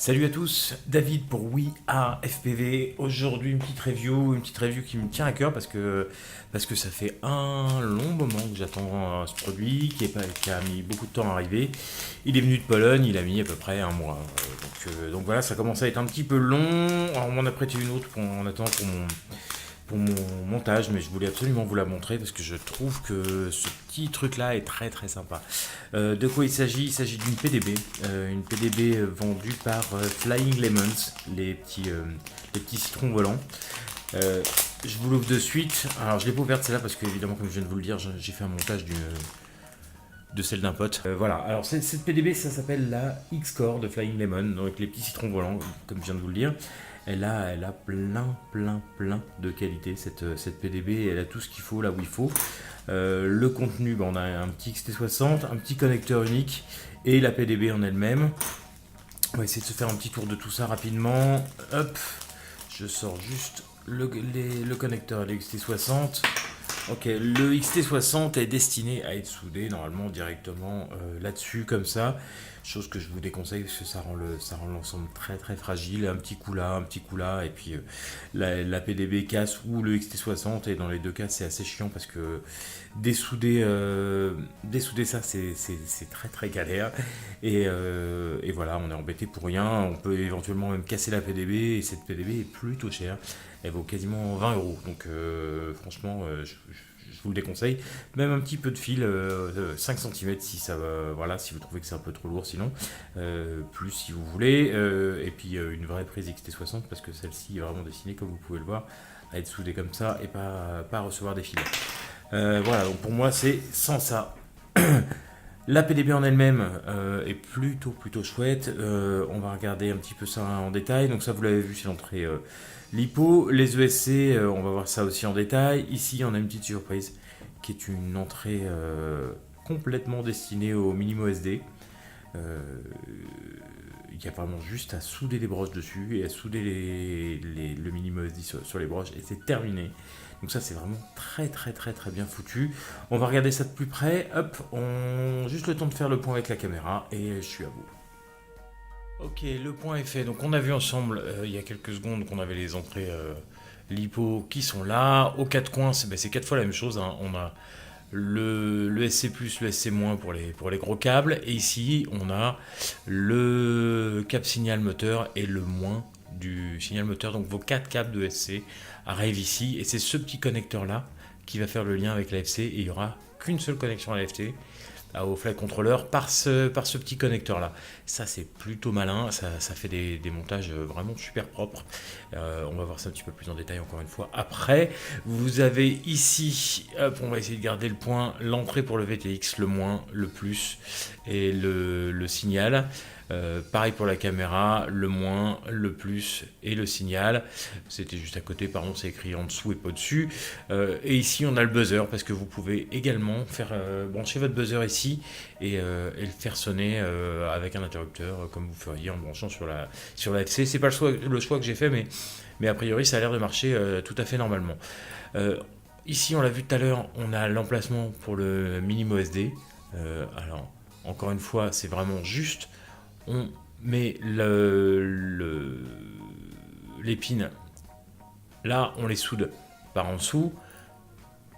Salut à tous, David pour We Are FPV. Aujourd'hui une petite review qui me tient à cœur parce que ça fait un long moment que j'attends ce produit qui a mis beaucoup de temps à arriver. Il est venu de Pologne, il a mis à peu près un mois. Donc voilà, ça commence à être un petit peu long. Alors, on m'en a prêté une autre en attendant pour mon montage, mais je voulais absolument vous la montrer parce que je trouve que ce petit truc là est très très sympa. De quoi il s'agit? Il s'agit d'une PDB, une PDB vendue par Flying Lemons, les petits citrons volants. Je vous l'ouvre de suite. Alors je l'ai pas ouverte celle-là parce que évidemment comme je viens de vous le dire, j'ai fait un montage de celle d'un pote. Voilà, alors cette PDB ça s'appelle la X-Core de Flying Lemon, donc les petits citrons volants, comme je viens de vous le dire. Elle a plein de qualités cette PDB, elle a tout ce qu'il faut là où il faut. Le contenu, on a un petit XT60, un petit connecteur unique et la PDB en elle-même. On va essayer de se faire un petit tour de tout ça rapidement. Hop, je sors juste le connecteur et le XT60. Ok, le XT60 est destiné à être soudé normalement directement là-dessus comme ça. Chose que je vous déconseille parce que ça rend l'ensemble très très fragile. Un petit coup là, un petit coup là, et puis la PDB casse ou le XT60, et dans les deux cas c'est assez chiant parce que dessouder ça c'est très très galère. Et voilà, on est embêté pour rien. On peut éventuellement même casser la PDB, et cette PDB est plutôt chère. Elle vaut quasiment 20 euros. Donc franchement, je vous le déconseille. Même un petit peu de fil, 5 cm si ça va, voilà, si vous trouvez que c'est un peu trop lourd, sinon plus si vous voulez. Et puis une vraie prise XT60 parce que celle-ci est vraiment destinée, comme vous pouvez le voir, à être soudée comme ça et pas à recevoir des fils. Voilà, donc pour moi c'est sans ça. La PDB en elle-même est plutôt chouette. On va regarder un petit peu ça en détail. Donc ça, vous l'avez vu, c'est l'entrée LiPo. Les ESC, on va voir ça aussi en détail. Ici, on a une petite surprise qui est une entrée complètement destinée au Minimo SD. Euh, il y a vraiment juste à souder les broches dessus et à souder le Minimo SD sur les broches, et c'est terminé. Donc ça c'est vraiment très bien foutu. On va regarder ça de plus près. Hop, juste le temps de faire le point avec la caméra et je suis à vous. Ok, le point est fait. Donc on a vu ensemble il y a quelques secondes qu'on avait les entrées LiPo qui sont là. Aux quatre coins, c'est quatre fois la même chose, hein. On a le SC+, le SC- pour les gros câbles. Et ici, on a le câble signal moteur et le moins du signal moteur. Donc vos quatre câbles de SC arrivent ici. Et c'est ce petit connecteur-là qui va faire le lien avec l'AFC. Et il n'y aura qu'une seule connexion à l'AFC, au flight controller, par ce petit connecteur là. Ça c'est plutôt malin, ça fait des montages vraiment super propres. On va voir ça un petit peu plus en détail encore une fois après. Vous avez ici, hop, on va essayer de garder le point, l'entrée pour le VTX, le moins, le plus et le signal. Pareil pour la caméra, le moins, le plus et le signal. C'était juste à côté, pardon, c'est écrit en dessous et pas au-dessus. Et ici, on a le buzzer parce que vous pouvez également brancher votre buzzer ici et le faire sonner avec un interrupteur, comme vous feriez en branchant sur la FC. C'est pas le choix que j'ai fait, mais a priori, ça a l'air de marcher tout à fait normalement. Ici, on l'a vu tout à l'heure, on a l'emplacement pour le Minimo SD. Alors, encore une fois, c'est vraiment juste. On met les pins là, on les soude par en dessous.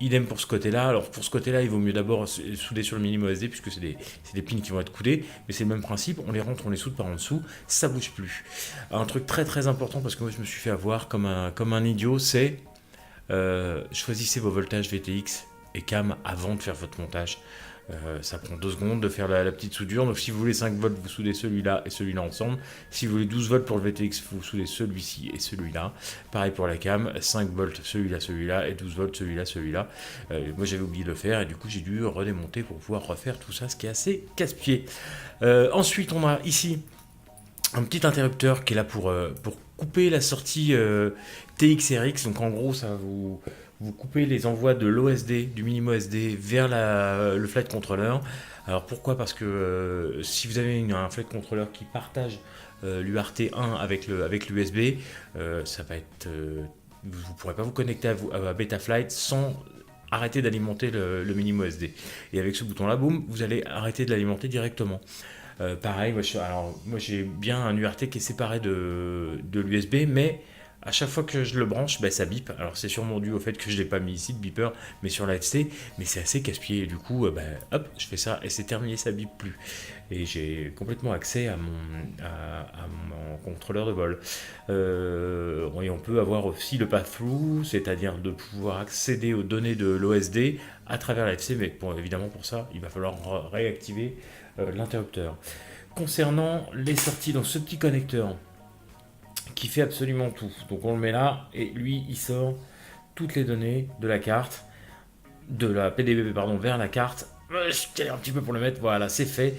Idem pour ce côté-là. Alors pour ce côté-là, il vaut mieux d'abord souder sur le Minimo SD puisque c'est des pins qui vont être coudés, mais c'est le même principe. On les rentre, on les soude par en dessous, ça bouge plus. Un truc très important, parce que moi je me suis fait avoir comme un idiot, c'est choisissez vos voltages VTX et cam avant de faire votre montage. Ça prend 2 secondes de faire la petite soudure. Donc si vous voulez 5 volts, vous soudez celui-là et celui-là ensemble. Si vous voulez 12 volts pour le VTX, vous soudez celui-ci et celui-là. Pareil pour la cam, 5 volts celui-là et 12 volts celui-là. Moi j'avais oublié de le faire et du coup j'ai dû redémonter pour pouvoir refaire tout ça, ce qui est assez casse-pied. Ensuite on a ici un petit interrupteur qui est là pour couper la sortie TXRX. Donc en gros ça vous coupez les envois de l'OSD, du Minimo SD vers le flight controller. Alors pourquoi? Parce que si vous avez un flight controller qui partage l'UART1 avec l'USB, ça va être, vous ne pourrez pas vous connecter à Betaflight sans arrêter d'alimenter le Minimo SD. Et avec ce bouton là, boum, vous allez arrêter de l'alimenter directement. Pareil, moi j'ai bien un URT qui est séparé de l'USB, mais à chaque fois que je le branche, ben, ça bip. Alors c'est sûrement dû au fait que je ne l'ai pas mis ici, le beeper, mais sur la FC, mais c'est assez casse-pied. Et du coup, ben, hop, je fais ça et c'est terminé, ça bip plus. Et j'ai complètement accès à mon contrôleur de vol. Et on peut avoir aussi le pass-through, c'est-à-dire de pouvoir accéder aux données de l'OSD à travers la FC, mais évidemment pour ça, il va falloir réactiver l'interrupteur. Concernant les sorties dans ce petit connecteur qui fait absolument tout, donc on le met là et lui il sort toutes les données de la carte, de la PDB pardon, vers la carte. Je galère un petit peu pour le mettre, voilà, c'est fait.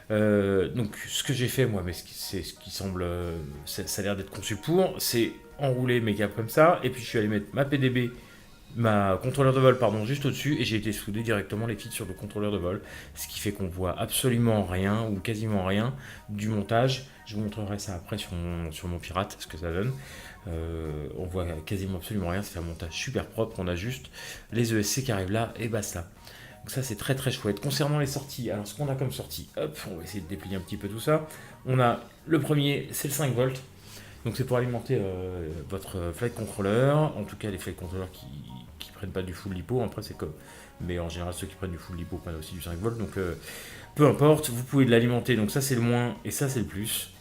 Donc ce que j'ai fait moi, mais c'est ce qui semble, ça a l'air d'être conçu pour, c'est enrouler mes câbles comme ça, et puis je suis allé mettre ma contrôleur de vol pardon, juste au-dessus, et j'ai été soudé directement les fils sur le contrôleur de vol, ce qui fait qu'on voit absolument rien, ou quasiment rien, du montage. Je vous montrerai ça après sur mon pirate, ce que ça donne. On voit quasiment absolument rien, c'est un montage super propre, on a juste les ESC qui arrivent là, et basta. Donc ça c'est très très chouette. Concernant les sorties, alors ce qu'on a comme sortie, hop, on va essayer de déplier un petit peu tout ça. On a le premier, c'est le 5 volts. Donc c'est pour alimenter votre flight controller, en tout cas les flight controllers qui prennent pas du full lipo, après c'est comme... Mais en général ceux qui prennent du full lipo prennent aussi du 5 volts, donc peu importe, vous pouvez l'alimenter, donc ça c'est le moins et ça c'est le plus.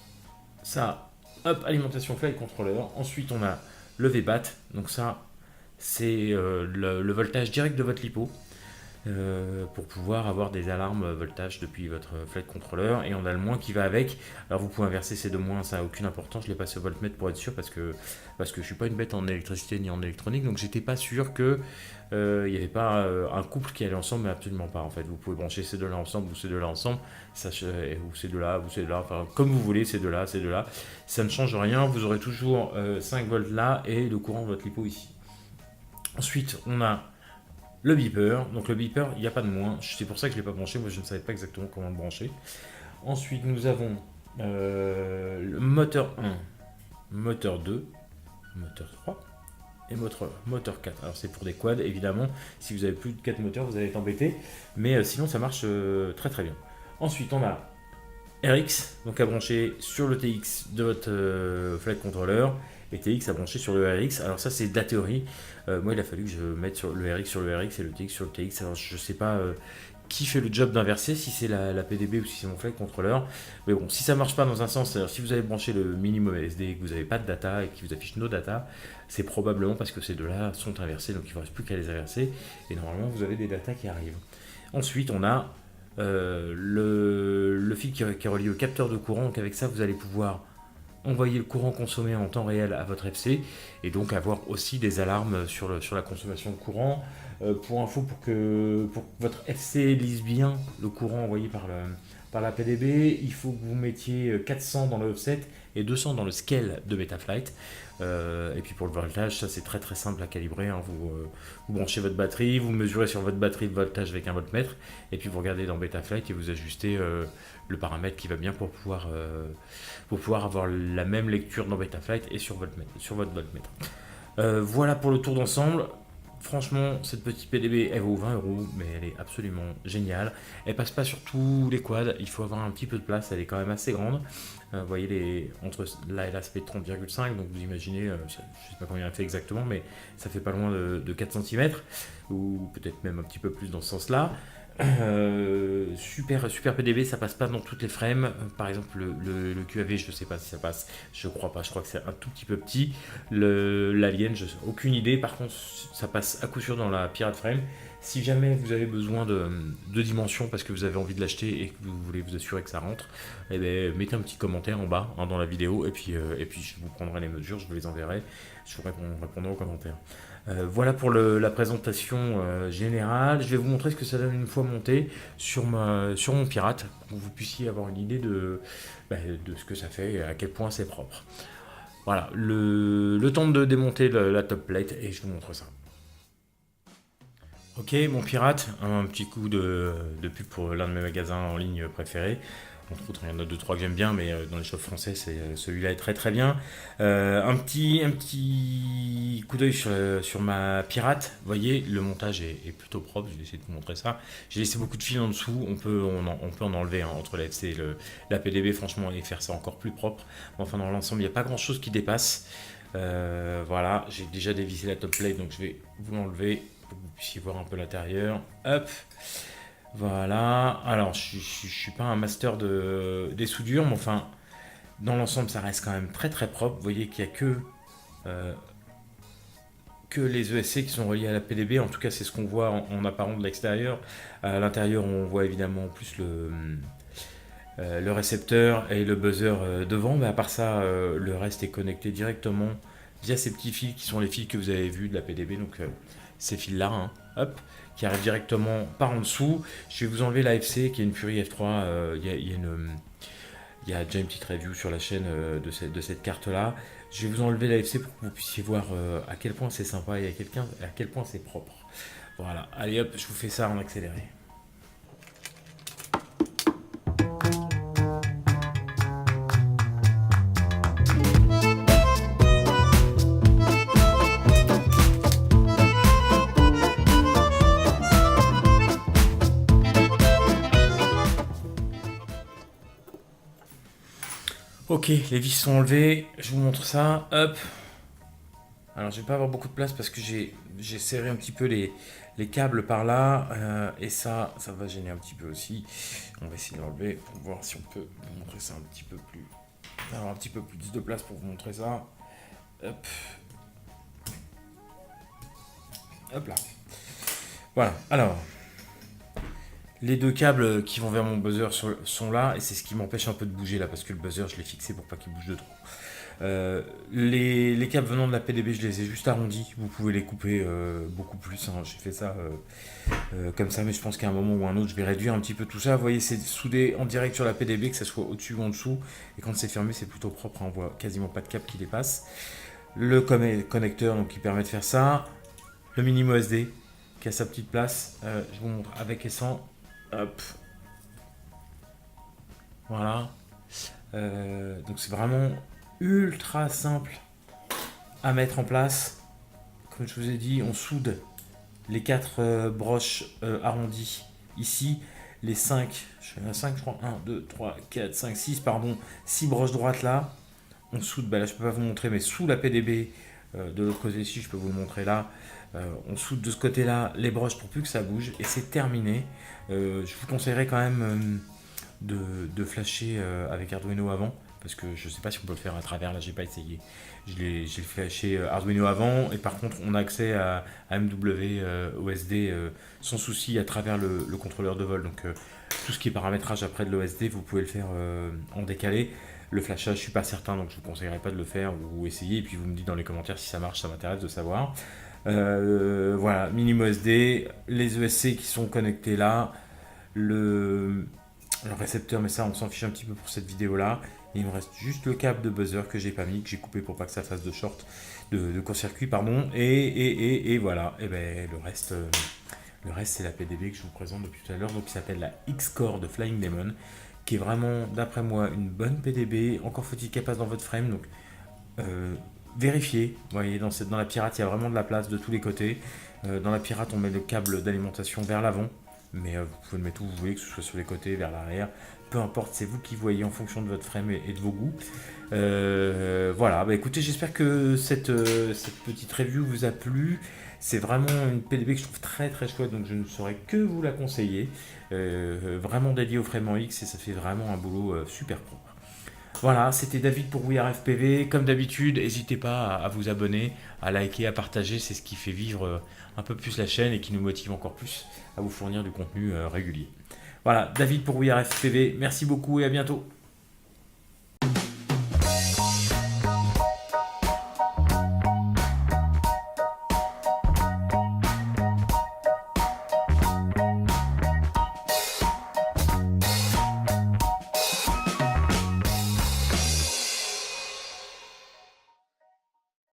Ça, hop, alimentation flight controller. Ensuite on a le VBAT, donc ça c'est le voltage direct de votre lipo. Pour pouvoir avoir des alarmes voltage depuis votre flight controller, et on a le moins qui va avec. Alors vous pouvez inverser ces deux moins, ça n'a aucune importance, je l'ai passé au voltmètre pour être sûr parce que je suis pas une bête en électricité ni en électronique, donc j'étais pas sûr que il n'y avait pas un couple qui allait ensemble, mais absolument pas en fait. Vous pouvez brancher ces deux là ensemble ou ces deux là ensemble, ou ces deux là, enfin comme vous voulez, ces deux là, ça ne change rien, vous aurez toujours 5 volts là et le courant de votre lipo ici. Ensuite on a le beeper, donc le beeper, il n'y a pas de moins, c'est pour ça que je ne l'ai pas branché, moi je ne savais pas exactement comment le brancher. Ensuite nous avons le moteur 1, moteur 2, moteur 3 et moteur 4. Alors c'est pour des quads évidemment, si vous avez plus de 4 moteurs vous allez être embêté, mais sinon ça marche très très bien. Ensuite on a RX, donc à brancher sur le TX de votre flight controller, et TX à brancher sur le RX. Alors ça c'est de la théorie. Moi il a fallu que je mette sur le RX et le TX sur le TX. Alors je sais pas qui fait le job d'inverser, si c'est la PDB ou si c'est mon flight controller. Mais bon, si ça marche pas dans un sens, c'est-à-dire si vous avez branché le minimum SD et que vous n'avez pas de data et qu'il vous affiche no data, c'est probablement parce que ces deux-là sont inversés, donc il ne vous reste plus qu'à les inverser. Et normalement vous avez des datas qui arrivent. Ensuite on a le fil qui est relié au capteur de courant, donc avec ça vous allez pouvoir envoyer le courant consommé en temps réel à votre FC et donc avoir aussi des alarmes sur la consommation de courant. Pour info, pour que votre FC lise bien le courant envoyé par la PDB, il faut que vous mettiez 400 dans le offset et 200 dans le scale de Betaflight. Et puis pour le voltage, ça c'est très très simple à calibrer, hein. Vous branchez votre batterie, vous mesurez sur votre batterie le voltage avec un voltmètre, et puis vous regardez dans Betaflight et vous ajustez le paramètre qui va bien pour pouvoir avoir la même lecture dans Betaflight et sur votre voltmètre. Voilà pour le tour d'ensemble. Franchement, cette petite PDB, elle vaut 20 €, mais elle est absolument géniale. Elle passe pas sur tous les quads, il faut avoir un petit peu de place, elle est quand même assez grande. Vous voyez, entre là et là, ça fait 30,5, donc vous imaginez, je ne sais pas combien elle fait exactement, mais ça fait pas loin de 4 cm, ou peut-être même un petit peu plus dans ce sens-là. Super PDB, ça passe pas dans toutes les frames. Par exemple le QAV, je sais pas si ça passe, je crois pas, je crois que c'est un tout petit peu petit. L'Alien, aucune idée. Par contre ça passe à coup sûr dans la Pirate Frame. Si jamais vous avez besoin de dimensions parce que vous avez envie de l'acheter et que vous voulez vous assurer que ça rentre, eh bien, mettez un petit commentaire en bas, hein, dans la vidéo, et puis je vous prendrai les mesures, je vous les enverrai, je vous répondrai aux commentaires. Voilà pour la présentation générale. Je vais vous montrer ce que ça donne une fois monté sur mon pirate, pour que vous puissiez avoir une idée de ce que ça fait et à quel point c'est propre. Voilà, le temps de démonter la top plate et je vous montre ça. Ok, mon pirate, un petit coup de pub pour l'un de mes magasins en ligne préférés. Entre autres, il y en a deux, trois que j'aime bien, mais dans les shops français, celui-là est très très bien. Un petit coup d'œil sur ma pirate. Vous voyez, le montage est plutôt propre. Je vais essayer de vous montrer ça. J'ai laissé beaucoup de fils en dessous. On peut en enlever hein, entre la FC et la PDB, franchement, et faire ça encore plus propre. Mais enfin, dans l'ensemble, il n'y a pas grand-chose qui dépasse. Voilà, j'ai déjà dévissé la top plate, donc je vais vous l'enlever pour que vous puissiez voir un peu l'intérieur. Hop, voilà. Alors, je suis pas un master des soudures, mais enfin, dans l'ensemble, ça reste quand même très très propre. Vous voyez qu'il n'y a euh, que les ESC qui sont reliés à la PDB. En tout cas, c'est ce qu'on voit en apparent de l'extérieur. À l'intérieur, on voit évidemment plus le récepteur et le buzzer devant, mais à part ça, le reste est connecté directement via ces petits fils qui sont les fils que vous avez vus de la PDB, donc ces fils-là, hein, hop, qui arrivent directement par en dessous. Je vais vous enlever la FC qui est une Fury F3. Il y a déjà une petite review sur la chaîne de cette carte-là. Je vais vous enlever la FC pour que vous puissiez voir à quel point c'est sympa et à quel point c'est propre. Voilà, allez hop, je vous fais ça en accéléré. Ok, les vis sont enlevées, je vous montre ça, hop. Alors je vais pas avoir beaucoup de place parce que j'ai serré un petit peu les câbles par là, et ça va gêner un petit peu aussi. On va essayer de l'enlever pour voir si on peut vous montrer ça un petit peu plus, avoir un petit peu plus de place pour vous montrer ça. Hop. Hop là. Voilà, alors, les deux câbles qui vont vers mon buzzer sont là, et c'est ce qui m'empêche un peu de bouger là, parce que le buzzer, je l'ai fixé pour pas qu'il bouge de trop. Les câbles venant de la PDB, je les ai juste arrondis. Vous pouvez les couper beaucoup plus, hein. J'ai fait ça comme ça, mais je pense qu'à un moment ou un autre, je vais réduire un petit peu tout ça. Vous voyez, c'est soudé en direct sur la PDB, que ça soit au-dessus ou en dessous. Et quand c'est fermé, c'est plutôt propre, hein. On voit quasiment pas de câble qui dépasse. Le connecteur donc, qui permet de faire ça. Le mini SD qui a sa petite place. Je vous montre avec et sans. Hop. Voilà. Donc c'est vraiment ultra simple à mettre en place. Comme je vous ai dit, on soude les 4 broches arrondies ici, les 5, je fais 5 je crois, 1, 2, 3, 4, 5, 6, pardon, 6 broches droites là. On soude, bah là je peux pas vous montrer, mais sous la PDB, de l'autre côté ici, je peux vous le montrer là. On soude de ce côté là les broches pour plus que ça bouge, et c'est terminé. Je vous conseillerais quand même de flasher avec Arduino avant, parce que je sais pas si on peut le faire à travers, là j'ai pas essayé. J'ai flashé Arduino avant, et par contre on a accès à MW OSD sans souci à travers le contrôleur de vol. Donc tout ce qui est paramétrage après de l'OSD, vous pouvez le faire en décalé. Le flashage, je suis pas certain, donc je vous conseillerais pas de le faire, ou essayer, et puis vous me dites dans les commentaires si ça marche, ça m'intéresse de savoir. Voilà, minimo SD, les ESC qui sont connectés là, le récepteur, mais ça on s'en fiche un petit peu pour cette vidéo là. Et il me reste juste le câble de buzzer que j'ai pas mis, que j'ai coupé pour pas que ça fasse de short, de court-circuit, pardon. Et voilà, et ben le reste c'est la PDB que je vous présente depuis tout à l'heure, donc qui s'appelle la X-Core de Flying Demon, qui est vraiment, d'après moi, une bonne PDB. Encore faut-il qu'elle passe dans votre frame, donc vérifiez. Vous voyez, dans la Pirate, il y a vraiment de la place de tous les côtés. Dans la Pirate, on met le câble d'alimentation vers l'avant, mais vous pouvez le mettre où vous voulez, que ce soit sur les côtés, vers l'arrière. Peu importe, c'est vous qui voyez en fonction de votre frame et de vos goûts. Voilà, bah écoutez, j'espère que cette petite review vous a plu. C'est vraiment une PDB que je trouve très très chouette, donc je ne saurais que vous la conseiller. Vraiment dédiée au frame en X, et ça fait vraiment un boulot super propre. Voilà, c'était David pour WeAreFPV. Comme d'habitude, n'hésitez pas à vous abonner, à liker, à partager. C'est ce qui fait vivre un peu plus la chaîne et qui nous motive encore plus à vous fournir du contenu régulier. Voilà, David pour WeAreFPV. Merci beaucoup et à bientôt.